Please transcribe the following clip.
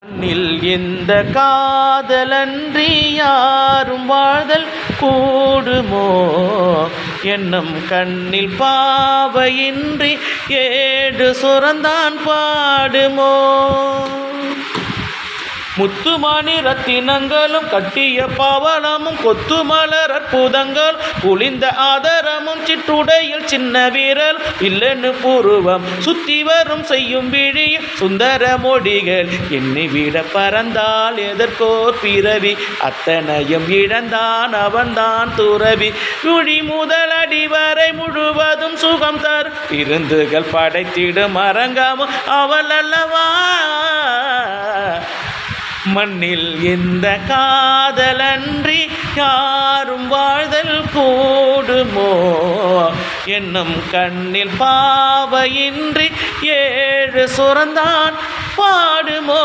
நில் இந்த காதலன்றி யாரும் வாழ்தல் கூடுமோ என்னும் கண்ணில் பாவையின்றி ஏடு சுரந்தான் பாடுமோ முத்துமணி ரத்தினங்களும் கட்டிய பவளமும் கொத்து மலர் அற்புதங்கள் புளிந்த ஆதரமும் சிற்றுடையில் சின்ன வீரல் இல்லென்னு பூர்வம் சுத்தி வரும் செய்யும் விழியும் சுந்தர மொழிகள் என்னை விட பறந்தால் எதற்கோர் பிறவி அத்தனையும் இழந்தான் அவன்தான் துறவி நுழி முதலடி வரை முழுவதும் சுகம் தரும் விருந்துகள் படைத்திடும் அரங்காமும் அவள் அல்லவா மண்ணில் இந்த காதலன்றி யாரும் வாழ்தல் கூடுமோ என்னும் கண்ணில் பாவையின்றி ஏழு சுரந்தான் பாடுமோ.